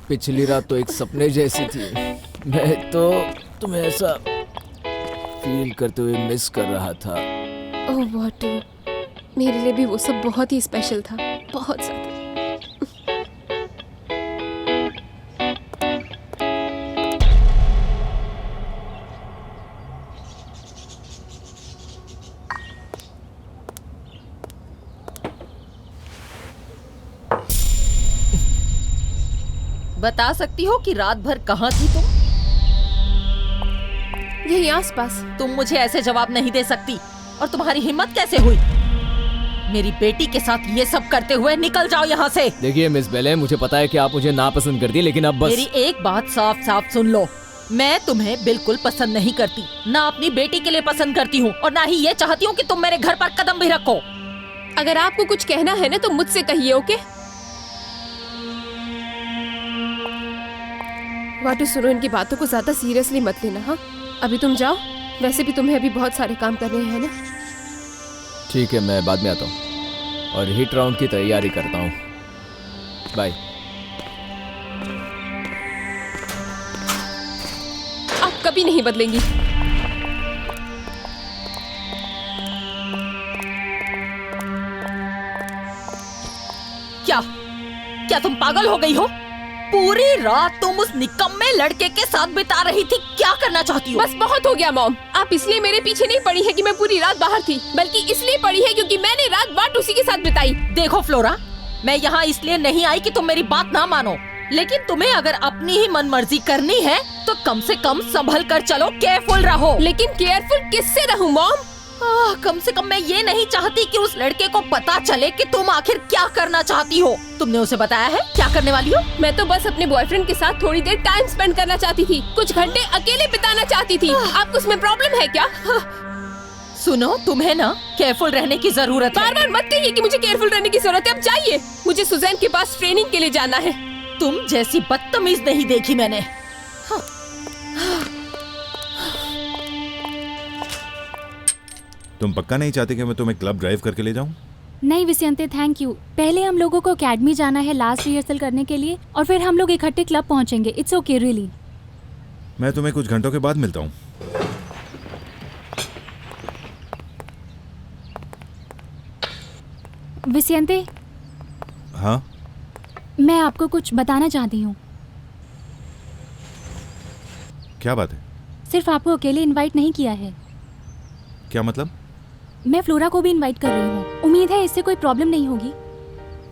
पिछली रात तो एक सपने जैसी थी। मैं तो तुम्हें ऐसा फील करते हुए मिस कर रहा था। ओह वाटू, मेरे लिए भी वो सब बहुत ही स्पेशल था, बहुत ज़्यादा। बता सकती हो कि रात भर कहाँ थी तुम? यहीं आसपास। तुम मुझे ऐसे जवाब नहीं दे सकती। और तुम्हारी हिम्मत कैसे हुई? मेरी बेटी के साथ ये सब करते हुए निकल जाओ यहाँ से। देखिए मिस बेले, मुझे पता है कि आप मुझे नापसंद करती है, लेकिन अब बस। मेरी एक बात साफ साफ सुन लो, मैं तुम्हें बिल्कुल पसंद नहीं करती, ना अपनी बेटी के लिए पसंद करती हूँ, और ना ही ये चाहती हूँ कि तुम मेरे घर पर कदम भी रखो। अगर आपको कुछ कहना है ना तो मुझसे कहिए, ओके? वाटू सुनो, इनकी बातों को ज्यादा सीरियसली मत लेना। हाँ, अभी तुम जाओ, वैसे भी तुम्हें अभी बहुत सारे काम करने हैं ना। ठीक है, मैं बाद में आता हूँ और हिट राउंड की तैयारी करता हूँ। बाय। आप कभी नहीं बदलेंगी। क्या क्या तुम पागल हो गई हो? पूरी रात तुम उस निकम्मे लड़के के साथ बिता रही थी। क्या करना चाहती हो? बस बहुत हो गया मॉम। आप इसलिए मेरे पीछे नहीं पड़ी है कि मैं पूरी रात बाहर थी, बल्कि इसलिए पड़ी है क्योंकि मैंने रात वाटू के साथ बिताई। देखो फ्लोरा, मैं यहाँ इसलिए नहीं आई कि तुम मेरी बात ना मानो, लेकिन तुम्हें अगर अपनी ही मनमर्जी करनी है तो कम से कम संभल कर चलो, केयरफुल रहो। लेकिन केयरफुल किससे रहूं मॉम? कम से कम मैं ये नहीं चाहती कि उस लड़के को पता चले कि तुम आखिर क्या करना चाहती हो। तुमने उसे बताया है क्या करने वाली हो? मैं तो बस अपने बॉयफ्रेंड के साथ थोड़ी देर टाइम स्पेंड करना चाहती थी, कुछ घंटे अकेले बिताना चाहती थी। आपको उसमें प्रॉब्लम है क्या? सुनो, तुम्हें ना केयरफुल रहने की जरूरत है। बार बार मत कहिए कि मुझे केयरफुल रहने की जरूरत है। अब जाइए, मुझे सुजैन के पास ट्रेनिंग के लिए जाना है। तुम जैसी बदतमीज नहीं देखी मैंने। तुम पक्का नहीं चाहते कि मैं तुम्हें क्लब ड्राइव करके ले जाऊं? नहीं विसंते, थैंक यू। पहले हम लोगों को अकेडमी जाना है लास्ट रिहर्सल करने के लिए, और फिर हम लोग इकट्ठे क्लब पहुंचेंगे। It's okay really. मैं तुम्हें कुछ घंटों के बाद मिलता हूं। विसंते, हाँ, मैं आपको कुछ बताना चाहती हूँ। क्या बात है? सिर्फ आपको अकेले इनवाइट नहीं किया है, क्या मतलब? मैं फ्लोरा को भी इनवाइट कर रही हूँ। उम्मीद है इससे कोई प्रॉब्लम नहीं होगी।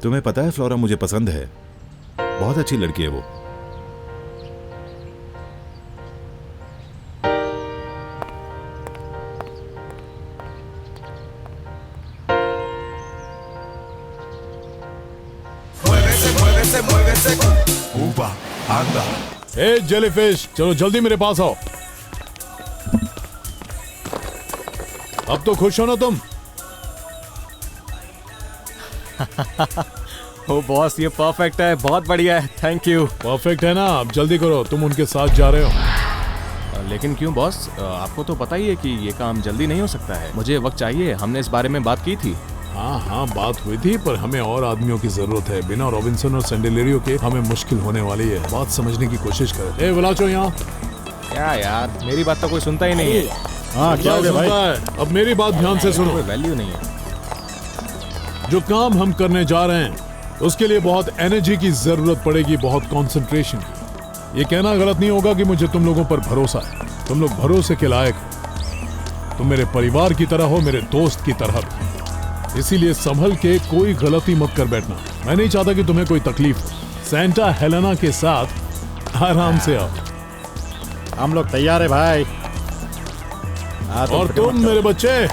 तुम्हें पता है फ्लोरा मुझे पसंद है, बहुत अच्छी लड़की है वो। ए जेलीफिश, चलो जल्दी मेरे पास आओ। अब तो खुश हो ना तुम? ओ बॉस, ये परफेक्ट है, बहुत बढ़िया है, थैंक यू। परफेक्ट है ना? अब जल्दी करो, तुम उनके साथ जा रहे हो। लेकिन क्यों बॉस? आपको तो पता ही है कि ये काम जल्दी नहीं हो सकता है, मुझे वक्त चाहिए। हमने इस बारे में बात की थी। हाँ, बात हुई थी, पर हमें और आदमियों की जरूरत है। बिना रॉबिन्सन और सैंडिलेरियो के हमें मुश्किल होने वाली है। बात समझने की कोशिश करो। ए वलाचो, यहाँ। क्या यार, मेरी बात तो कोई सुनता ही नहीं है। हाँ, क्या सुनता है? अब मेरी बात ध्यान से सुनो। कोई वैल्यू नहीं है। जो काम हम करने जा रहे हैं उसके लिए बहुत एनर्जी की जरूरत पड़ेगी, बहुत कंसंट्रेशन की। ये कहना गलत नहीं होगा कि मुझे तुम लोगों पर भरोसा है। तुम लोग भरोसे के लायक हो। तुम मेरे परिवार की तरह हो, मेरे दोस्त की तरह भी। इसीलिए संभल के कोई गलती मत कर बैठना। मैं नहीं चाहता कि तुम्हें कोई तकलीफ हो। सेंटा हेलेना के साथ आराम से आओ। हम लोग तैयार है भाई। और तुम मेरे बच्चे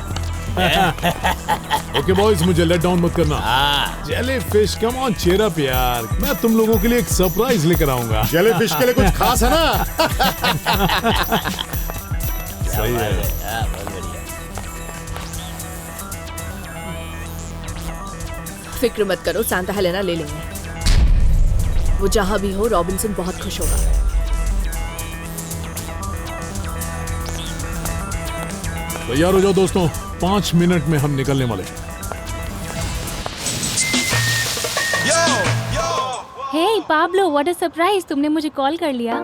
ओके बॉयज, मुझे लेट डाउन मत करना। Jellyfish, come on, cheer up यार। मैं तुम लोगों के लिए एक सरप्राइज लेकर आऊंगा। जेलीफिश के लिए कुछ खास है ना? सही है। फिक्र मत करो, सांता हेलेना ले लेंगे। वो जहां भी हो, रॉबिन्सन बहुत खुश होगा। तैयार हो जाओ दोस्तों, 5 मिनट में हम निकलने वाले हैं। हे पाब्लो, व्हाट अ सरप्राइज, तुमने मुझे कॉल कर लिया।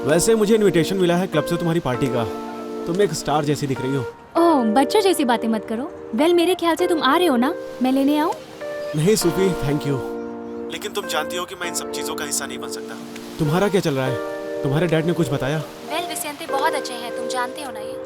वैसे मुझे इनविटेशन मिला है क्लब से तुम्हारी पार्टी का। तुम एक स्टार जैसी दिख रही हो। ओह, बच्चों जैसी बातें मत करो। वेल, मेरे ख्याल से तुम आ रहे हो ना, मैं लेने आऊँ? नहीं सूफी, थैंक यू, लेकिन तुम जानती हो कि मैं इन सब चीजों का हिस्सा नहीं बन सकता। तुम्हारा क्या चल रहा है? तुम्हारे डैड ने कुछ बताया? वेल, विसेंते बहुत अच्छे हैं, तुम जानते हो ना ये।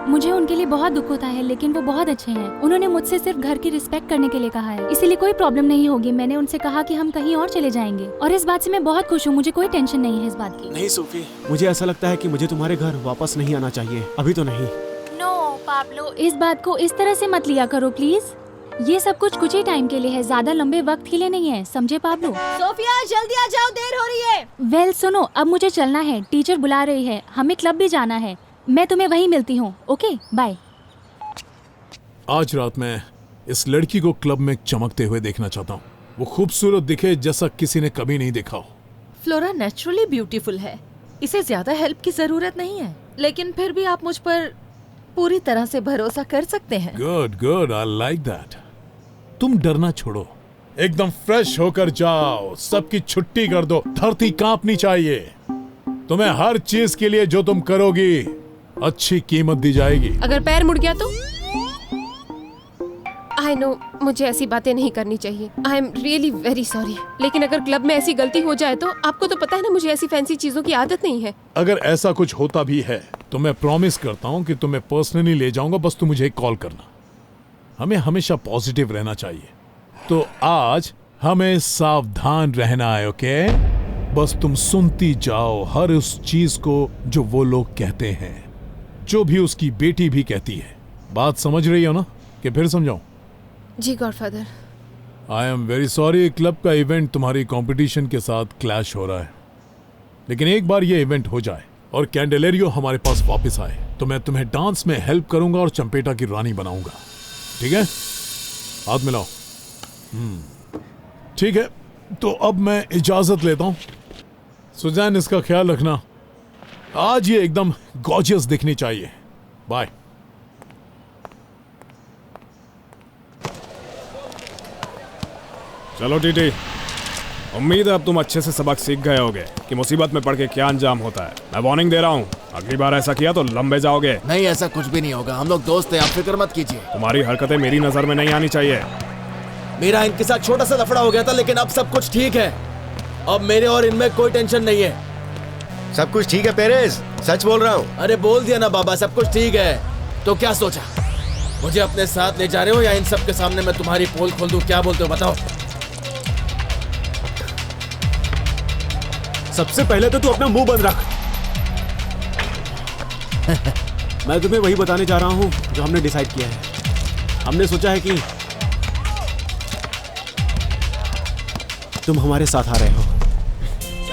मुझे उनके लिए बहुत दुख होता है, लेकिन वो बहुत अच्छे हैं। उन्होंने मुझसे सिर्फ घर की रिस्पेक्ट करने के लिए कहा है, इसीलिए कोई प्रॉब्लम नहीं होगी। मैंने उनसे कहा कि हम कहीं और चले जाएंगे, और इस बात से मैं बहुत खुश हूँ। मुझे कोई टेंशन नहीं है इस बात की। नहीं सूफी, मुझे ऐसा लगता है कि मुझे तुम्हारे घर वापस नहीं आना चाहिए, अभी तो नहीं। नो पाब्लो, इस बात को इस तरह से मत लिया करो प्लीज। ये सब कुछ ही टाइम के लिए है, ज्यादा लंबे वक्त के लिए नहीं है, समझे पाब्लो? सोफिया जल्दी आ जाओ, देर हो रही है। वेल सुनो, अब मुझे चलना है, टीचर बुला रही है, हमें क्लब भी जाना है। मैं तुम्हें वहीं मिलती हूँ, ओके बाय। आज रात मैं इस लड़की को क्लब में चमकते हुए देखना चाहता हूँ। वो खूबसूरत दिखे जैसा किसी ने कभी नहीं देखा हो। फ्लोरा नेचुरली ब्यूटीफुल है, इसे ज्यादा हेल्प की जरूरत नहीं है, लेकिन फिर भी आप मुझ पर पूरी तरह से भरोसा कर सकते हैं। Good good, I like that. तुम डरना छोड़ो, एकदम फ्रेश होकर जाओ, सबकी छुट्टी कर दो। धरती कांपनी चाहिए। तुम्हें हर चीज के लिए जो तुम करोगी अच्छी कीमत दी जाएगी। अगर पैर मुड़ गया तो? आई नो, मुझे ऐसी बातें नहीं करनी चाहिए। I am really very sorry, लेकिन अगर क्लब में ऐसी गलती हो जाए तो आपको तो पता है ना, मुझे ऐसी फैंसी चीजों की आदत नहीं है। अगर ऐसा कुछ होता भी है तो मैं प्रॉमिस करता हूँ कि तुम्हें पर्सनली ले जाऊंगा, बस तुम मुझे कॉल करना। हमें हमेशा पॉजिटिव रहना चाहिए, तो आज हमें सावधान रहना है, ओके? बस तुम सुनती जाओ हर उस चीज को जो वो लोग कहते हैं, जो भी उसकी बेटी भी कहती है। बात समझ रही हो ना, कि फिर समझाऊं? जी godfather. I am very sorry, club का इवेंट तुम्हारी कंपटीशन के साथ क्लैश हो रहा है, लेकिन एक बार ये इवेंट हो जाए और कैंडेलेरियो हमारे पास वापस आए तो मैं तुम्हें डांस में हेल्प करूंगा और चंपेटा की रानी बनाऊंगा, ठीक है? हाथ मिलाओ। ठीक है, तो अब मैं इजाजत लेता हूं। सुजैन, इसका ख्याल रखना, आज ये एकदम गॉर्जियस दिखनी चाहिए। बाय। चलो टीटी, उम्मीद है अब तुम अच्छे से सबक सीख गए होगे कि मुसीबत में पड़ के क्या अंजाम होता है। मैं वार्निंग दे रहा हूँ, अगली बार ऐसा किया तो लंबे जाओगे। नहीं, ऐसा कुछ भी नहीं होगा, हम लोग दोस्त हैं, आप फिक्र मत कीजिए। तुम्हारी हरकतें मेरी नजर में नहीं आनी चाहिए। मेरा इनके साथ छोटा सा लफड़ा हो गया था, लेकिन अब सब कुछ ठीक है। अब मेरे और इनमें कोई टेंशन नहीं है। सब कुछ ठीक है पेरेस, सच बोल रहा हूँ। अरे बोल दिया ना बाबा, सब कुछ ठीक है। तो क्या सोचा, मुझे अपने साथ ले जा रहे हो या इन सब के सामने मैं तुम्हारी पोल खोल दूं? क्या बोलते हो बताओ? सबसे पहले तो तू अपना मुंह बंद रख। मैं तुम्हें वही बताने जा रहा हूँ जो हमने डिसाइड किया है। हमने सोचा है कि तुम हमारे साथ आ रहे हो।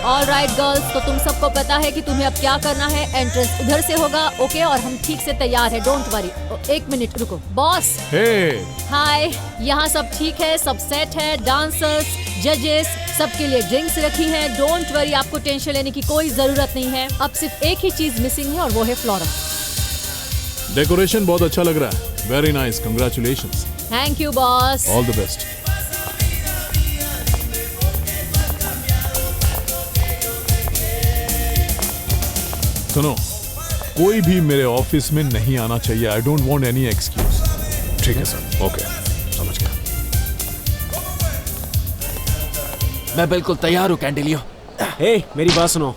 ऑलराइट गर्ल्स, तो तुम सबको पता है कि तुम्हें अब क्या करना है। एंट्रेंस उधर से होगा, ओके? और हम ठीक से तैयार हैं, डोंट वरी। एक मिनट रुको बॉस। हे, हाय, यहाँ सब ठीक है, सब सेट है। डांसर्स, जजेस, सबके लिए ड्रिंक्स रखी हैं। डोंट वरी, आपको टेंशन लेने की कोई जरूरत नहीं है। अब सिर्फ एक ही चीज मिसिंग है और वो है फ्लोरा। डेकोरेशन बहुत अच्छा लग रहा है। Very nice, congratulations. Thank you boss. All the best. सुनो, कोई भी मेरे ऑफिस में नहीं आना चाहिए। I don't want any excuse. ठीक है सर, ओके, समझ गया। मैं बिल्कुल तैयार हूँ कैंडेलियो। हे, मेरी बात सुनो,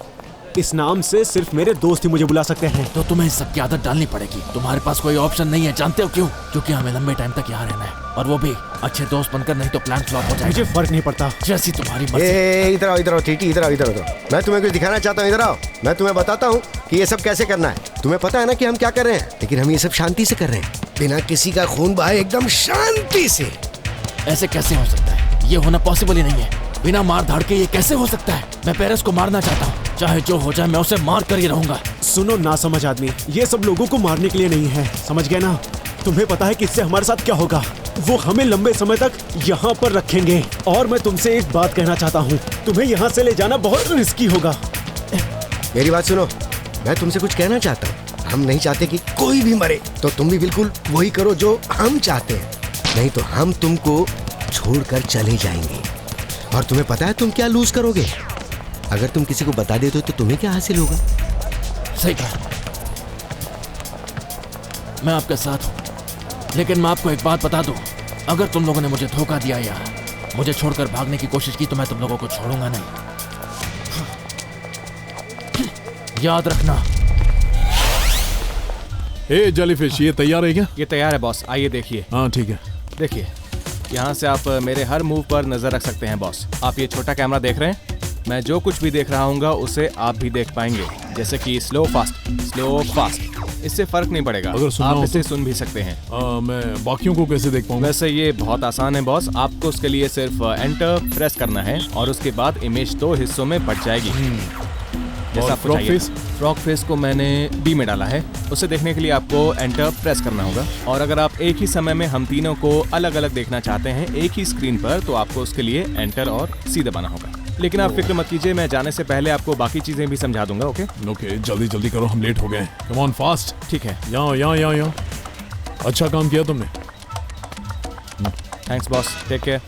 इस नाम से सिर्फ मेरे दोस्त ही मुझे बुला सकते हैं। तो तुम्हें इस सब की आदत डालनी पड़ेगी। तुम्हारे पास कोई ऑप्शन नहीं है, जानते हो क्यों? क्योंकि हमें लंबे टाइम तक यहाँ रहना है, और वो भी अच्छे दोस्त बनकर, नहीं तो प्लान फ्लॉप हो जाएगा। मुझे फर्क नहीं पड़ता, जैसी तुम्हारी मर्जी। इधर आओ, इधर आओ टीटी, इधर आओ, इधर आओ। मैं तुम्हें कुछ दिखाना चाहता हूँ, इधर आओ। मैं तुम्हें बताता हूँ कि ये सब कैसे करना है। तुम्हें पता है ना कि हम क्या कर रहे हैं, लेकिन हम ये सब शांति से कर रहे हैं, बिना किसी का खून बहाए, एकदम शांति से। ऐसे कैसे हो सकता है? ये होना पॉसिबल ही नहीं है। बिना मार धाड़ के ये कैसे हो सकता है? मैं पेरेस को मारना चाहता हूँ, चाहे जो हो जाए मैं उसे मार कर ही रहूंगा। सुनो ना समझ आदमी, ये सब लोगों को मारने के लिए नहीं है, समझ गए ना? तुम्हें पता है कि इससे हमारे साथ क्या होगा? वो हमें लंबे समय तक यहाँ पर रखेंगे। और मैं तुमसे एक बात कहना चाहता हूँ, तुम्हें यहाँ से ले जाना बहुत रिस्की होगा। मेरी बात सुनो, मैं तुमसे कुछ कहना चाहता हूँ। हम नहीं चाहते कि कोई भी मरे, तो तुम भी बिल्कुल वही करो जो हम चाहते हैं, नहीं तो हम तुमको छोड़कर चले जाएंगे। और तुम्हें पता है तुम क्या लूज करोगे? अगर तुम किसी को बता देते हो तो तुम्हें क्या हासिल होगा? सही कहा, मैं आपके साथ हूं, लेकिन मैं आपको एक बात बता दूं, अगर तुम लोगों ने मुझे धोखा दिया या मुझे छोड़कर भागने की कोशिश की तो मैं तुम लोगों को छोड़ूंगा नहीं। याद रखना। ए जेलीफिश, ये तैयार है क्या? ये तैयार है बॉस, आइए देखिए। हाँ ठीक है। देखिए, यहाँ से आप मेरे हर मूव पर नजर रख सकते हैं बॉस। आप ये छोटा कैमरा देख रहे हैं, मैं जो कुछ भी देख रहा हूँगा उसे आप भी देख पाएंगे, जैसे कि स्लो फास्ट, इससे फर्क नहीं पड़ेगा। अगर आप इसे सुन भी सकते हैं। मैं बाकियों को कैसे देख पाऊंगा? वैसे ये बहुत आसान है बॉस, आपको उसके लिए सिर्फ एंटर प्रेस करना है और उसके बाद इमेज 2 हिस्सों में बट जाएगी। जैसा फ्रॉग फेस को मैंने डी में डाला है, उसे देखने के लिए आपको एंटर प्रेस करना होगा। और अगर आप एक ही समय में हम तीनों को अलग अलग देखना चाहते हैं एक ही स्क्रीन पर, तो आपको उसके लिए एंटर और सी दबाना होगा। लेकिन आप फिक्र मत कीजिए, मैं जाने से पहले आपको बाकी चीजें भी समझा दूंगा। ओके, जल्दी करो, हम लेट हो गए। Come on fast. ठीक है। यहाँ। अच्छा काम किया तुमने। Thanks boss, take care.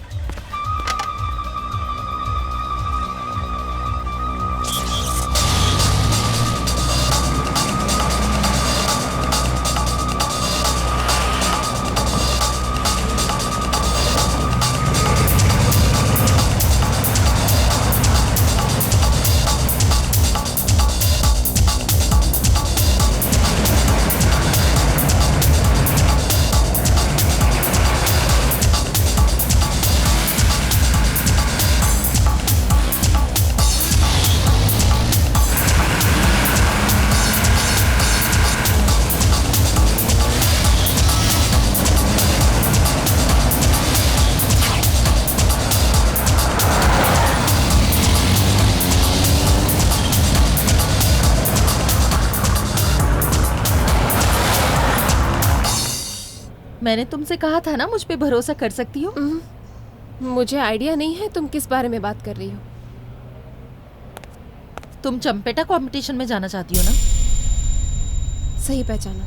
मैंने तुमसे कहा था ना मुझ पे भरोसा कर सकती हो। मुझे आइडिया नहीं है तुम किस बारे में बात कर रही हो। तुम चंपेटा कंपटीशन में जाना चाहती हो ना? सही पहचाना,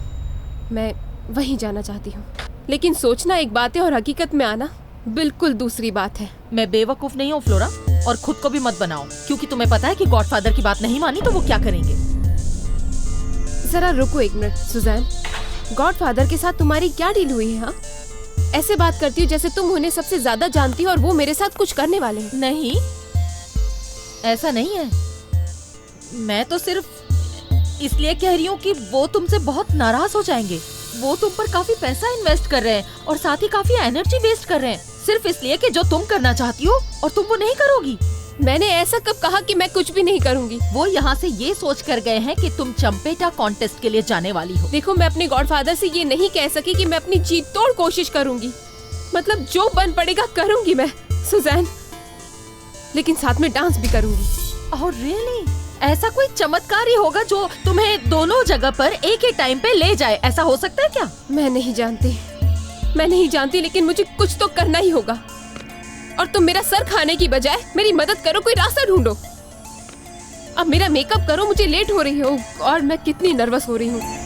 मैं वहीं जाना चाहती हूँ, लेकिन सोचना एक बात है और हकीकत में आना बिल्कुल दूसरी बात है। मैं बेवकूफ नहीं हूँ फ्लोरा, और खुद को भी मत बनाओ, क्योंकि तुम्हें पता है कि गॉडफादर की बात नहीं मानी तो वो क्या करेंगे। जरा रुको एक मिनट सुजैन, गॉडफादर के साथ तुम्हारी क्या डील हुई है? हाँ, ऐसे बात करती हो जैसे तुम उन्हें सबसे ज्यादा जानती हो और वो मेरे साथ कुछ करने वाले हैं। नहीं, ऐसा नहीं है। मैं तो सिर्फ इसलिए कह रही हूँ कि वो तुमसे बहुत नाराज हो जाएंगे। वो तुम पर काफी पैसा इन्वेस्ट कर रहे हैं और साथ ही काफी एनर्जी वेस्ट कर रहे हैं, सिर्फ इसलिए कि जो तुम करना चाहती हो और तुम वो नहीं करोगी। मैंने ऐसा कब कहा कि मैं कुछ भी नहीं करूंगी? वो यहाँ से ये सोच कर गए हैं कि तुम चंपेटा कॉन्टेस्ट के लिए जाने वाली हो। देखो, मैं अपने गॉडफादर से ये नहीं कह सकी कि मैं अपनी जीत तोड़ कोशिश करूंगी। मतलब जो बन पड़ेगा करूंगी मैं सुजैन, लेकिन साथ में डांस भी करूंगी। Oh really? ऐसा कोई चमत्कार ही होगा जो तुम्हें दोनों जगह पर एक ही टाइम पे ले जाए, ऐसा हो सकता है क्या? मैं नहीं जानती, लेकिन मुझे कुछ तो करना ही होगा। और तुम मेरा सर खाने की बजाय मेरी मदद करो, कोई रास्ता ढूंढो। अब मेरा मेकअप करो, मुझे लेट हो रही हो और मैं कितनी नर्वस हो रही हूँ।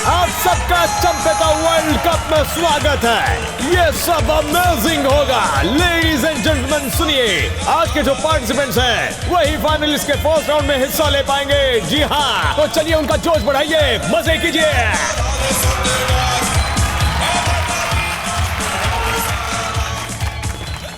आप सबका चंपेटा वर्ल्ड कप में स्वागत है। ये सब अमेजिंग होगा। लेडीज एंड जेंटलमैन सुनिए, आज के जो पार्टिसिपेंट्स हैं वही फाइनलिस्ट के फर्स्ट राउंड में हिस्सा ले पाएंगे। जी हाँ, तो चलिए उनका जोश बढ़ाइए, मजे कीजिए।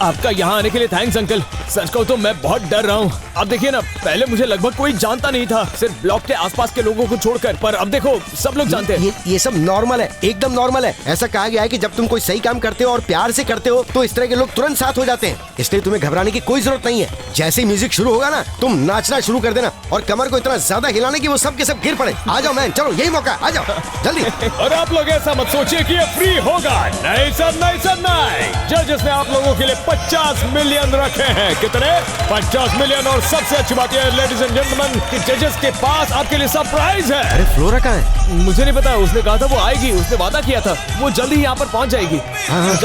आपका यहाँ आने के लिए थैंक्स अंकल। सच कहूँ तो मैं बहुत डर रहा हूँ। अब देखिए ना, पहले मुझे लगभग कोई जानता नहीं था, सिर्फ ब्लॉक के आसपास के लोगों को छोड़कर, पर अब देखो सब लोग जानते हैं। ये सब नॉर्मल है, एकदम नॉर्मल है। ऐसा कहा गया है कि जब तुम कोई सही काम करते हो और प्यार से करते हो तो इस तरह के लोग तुरंत साथ हो जाते हैं, इसलिए तुम्हें घबराने की कोई जरूरत नहीं है। जैसे ही म्यूजिक शुरू होगा ना, तुम नाचना शुरू कर देना और कमर को इतना ज्यादा हिलाने की वो सब के सब गिर पड़े। आ जाओ मैन, चलो यही मौका, आ जाओ जल्दी। और आप लोग ऐसा मत सोचिए कि ये फ्री होगा। नहीं सर, नहीं सर, नहीं। जजेस ने आप लोगों के लिए 50 मिलियन रखे हैं। कितने? 50 मिलियन। और सबसे अच्छी बात यह है लेडीज एंड जेंटलमैन कि जजेस के पास आपके लिए सरप्राइज है। अरे फ्लोरा कहाँ है? मुझे नहीं पता, उसने कहा था वो आएगी, उसने वादा किया था, वो जल्दी ही यहाँ पर पहुँच जाएगी। हाँ,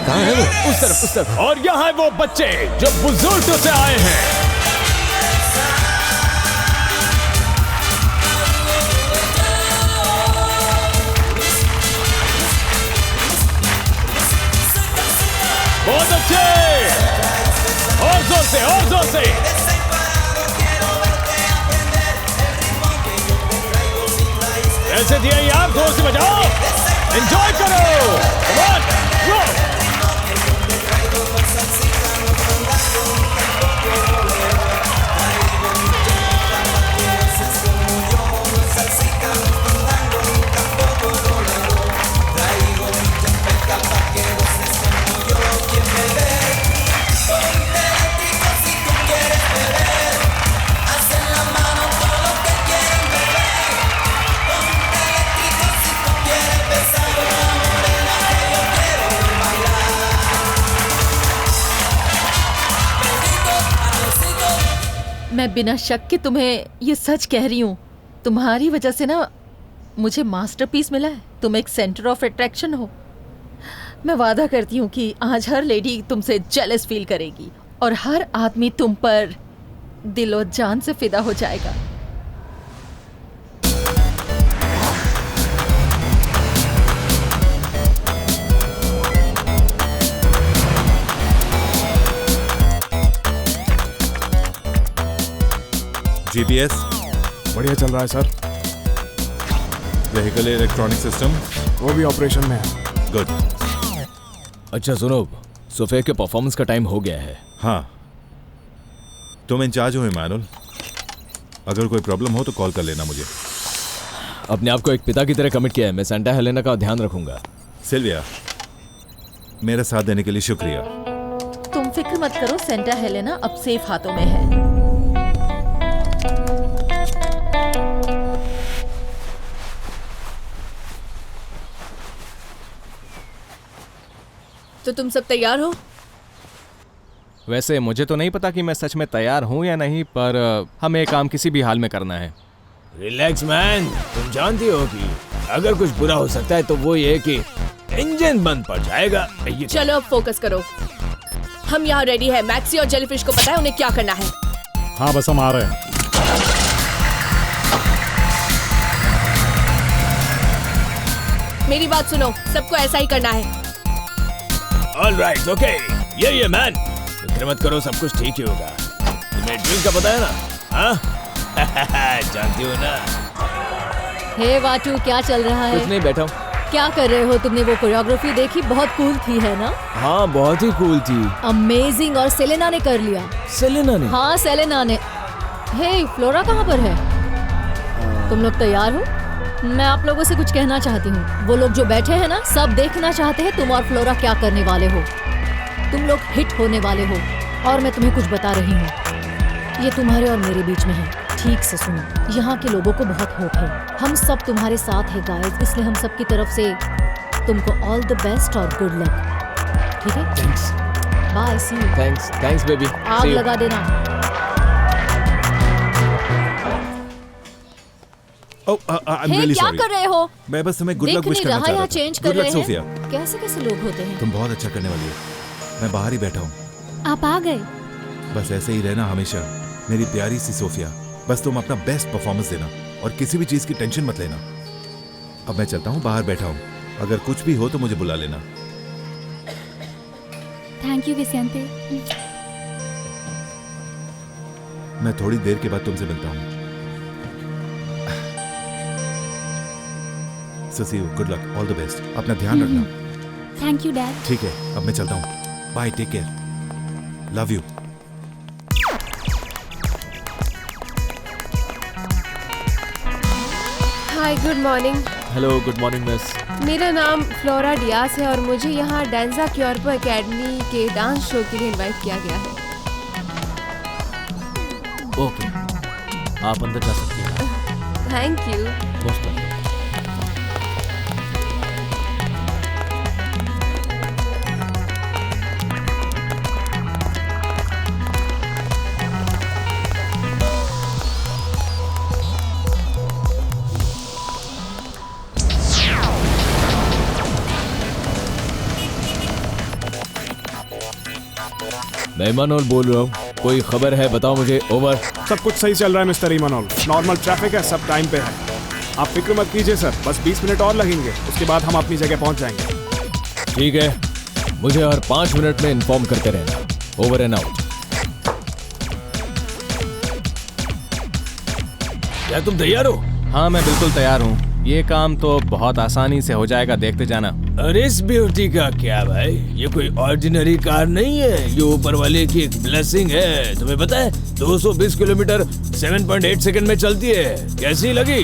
कहाँ है वो? उस तरफ। और यहाँ है वो बच्चे जो बुजुर्गों से आए हैं। बहुत अच्छे, और जोर से, और जोर से। ऐसे दिया यार, जोर से बजाओ, एंजॉय करो। Come on, go. मैं बिना शक के तुम्हें ये सच कह रही हूँ, तुम्हारी वजह से ना मुझे मास्टरपीस मिला है। तुम एक सेंटर ऑफ अट्रैक्शन हो। मैं वादा करती हूँ कि आज हर लेडी तुमसे जेलस फील करेगी और हर आदमी तुम पर दिलो जान से फिदा हो जाएगा। जीपीएस बढ़िया चल रहा है सर। व्हीकल इलेक्ट्रॉनिक सिस्टम वो भी ऑपरेशन में है। गुड। अच्छा सुनो, सोफे के परफॉर्मेंस का टाइम हो गया है। हाँ, तुम इंचार्ज हो इमानुल। अगर कोई प्रॉब्लम हो तो कॉल कर लेना मुझे। अपने आप को एक पिता की तरह कमिट किया है। मैं सेंटा हेलेना का ध्यान रखूंगा। सिल्विया, मेरा साथ देने के लिए शुक्रिया। तुम फिक्र मत करो, सेंटा हेलेना अब सेफ हाथों में है। तो तुम सब तैयार हो? वैसे मुझे तो नहीं पता कि मैं सच में तैयार हूँ या नहीं, पर हमें काम किसी भी हाल में करना है। रिलैक्स मैन, तुम जानती हो कि अगर कुछ बुरा हो सकता है तो वो ये कि इंजन बंद पड़ जाएगा। चलो अब फोकस करो। हम यहाँ रेडी है। मैक्सी और जेलीफिश को पता है उन्हें क्या करना है। हाँ बस हम आ रहे हैं। मेरी बात सुनो, सबको ऐसा ही करना है। All right, okay. ये मैन, फिक्र मत करो, सब कुछ ठीक ही होगा। तुम्हें ड्रिल का पता है ना? हाँ जानती हो ना। हे वाटू, क्या चल रहा है? कुछ नहीं, बैठा हूँ। क्या कर रहे हो? तुमने वो कोरियोग्राफी देखी? बहुत कूल थी, है ना? हाँ बहुत ही कूल थी। अमेजिंग। और सेलेना ने कर लिया। सेलेना ने? हाँ सेलेना ने। हे फ्लोरा कहाँ पर है? तुम लोग तैयार हो? मैं आप लोगों से कुछ कहना चाहती हूँ। वो लोग जो बैठे हैं ना, सब देखना चाहते हैं तुम और फ्लोरा क्या करने वाले हो। तुम लोग हिट होने वाले हो और मैं तुम्हें कुछ बता रही हूँ। ये तुम्हारे और मेरे बीच में है। ठीक से सुनो, यहाँ के लोगों को बहुत होप है। हम सब तुम्हारे साथ हैं गाइस, इसलिए हम सब की तरफ से तुमको ऑल द बेस्ट और गुड लक। ठीक है? Thanks. Bye, see you. Thanks baby. आग लगा देना। really क्या sorry. कर रहे हो? मैं बस तुम्हें गुड लक देख विश नहीं करना रहा, चाह यहाँ रहा था। चेंज कर Good luck, रहे सोफिया। हैं। कैसे कैसे लोग होते हैं? तुम बहुत अच्छा करने वाली हो। मैं बाहर ही बैठा हूँ। आप आ गए? बस ऐसे ही रहना हमेशा, मेरी प्यारी सी सोफिया। बस तुम अपना बेस्ट परफॉर्मेंस देना और किसी भी चीज की टेंशन मत लेना। अब मैं चलता हूँ, बाहर बैठा हूँ। अगर कुछ भी हो तो मुझे बुला लेना। Thank you Vicente. मैं थोड़ी देर के बाद तुमसे मिलता हूँ। See you, good luck, all the best. अपना ध्यान रखना। Thank you dad. ठीक है, अब मैं चलता हूँ। Bye, take care, love you. Hi, good morning. Hello, good morning miss. मेरा नाम फ्लोरा डियास है और मुझे यहाँ डांसा क्योर्पो एकेडमी के डांस शो के लिए इनवाइट किया गया है। ओके, आप अंदर जा सकती हैं। Thank you. Most welcome. मैं इमानुएल बोल रहा हूँ। कोई खबर है बताओ मुझे। ओवर। सब कुछ सही चल रहा है मिस्टर इमानुएल। नॉर्मल ट्रैफिक है, सब टाइम पे है। आप फिक्र मत कीजिए सर, बस 20 मिनट और लगेंगे, उसके बाद हम अपनी जगह पहुंच जाएंगे। ठीक है, मुझे हर 5 मिनट में इन्फॉर्म करते रहना। Over and out. क्या तुम तैयार हो? हाँ मैं बिल्कुल तैयार हूँ। ये काम तो बहुत आसानी से हो जाएगा, देखते जाना। अरे इस ब्यूटी का क्या भाई, ये कोई ऑर्डिनरी कार नहीं है, ये ऊपर वाले की एक ब्लेसिंग है। तुम्हें पता है 220 किलोमीटर 7.8 सेकंड में चलती है। कैसी लगी?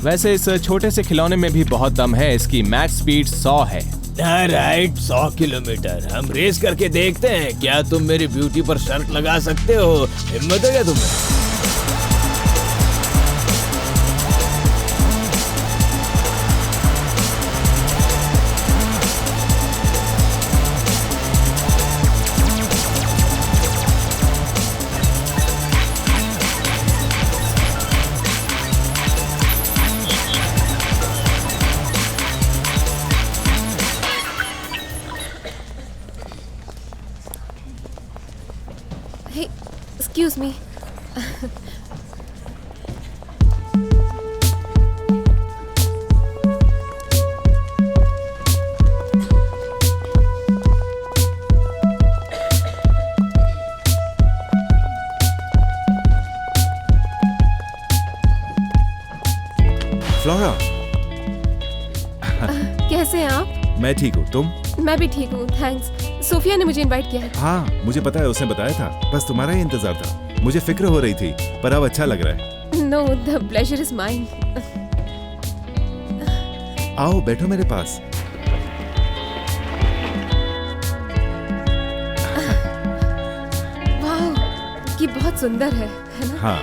वैसे इस छोटे से खिलौने में भी बहुत दम है। इसकी मैक्स स्पीड 100 है। Right, 100 kilometre. हम रेस करके देखते हैं। क्या तुम मेरी ब्यूटी पर शर्त लगा सकते हो? हिम्मत है क्या तुम्हें? Hey, excuse me. फ्लोरा, कैसे हैं आप? मैं ठीक हूँ, तुम? मैं भी ठीक हूँ, थैंक्स। सोफिया ने मुझे इनवाइट किया है। हाँ मुझे पता है, उसने बताया था। बस तुम्हारा ही इंतजार था। मुझे फिक्र हो रही थी, पर अब अच्छा लग रहा है। No, the pleasure is mine. आओ बैठो मेरे पास। वाह, ये बहुत सुंदर है ना? हाँ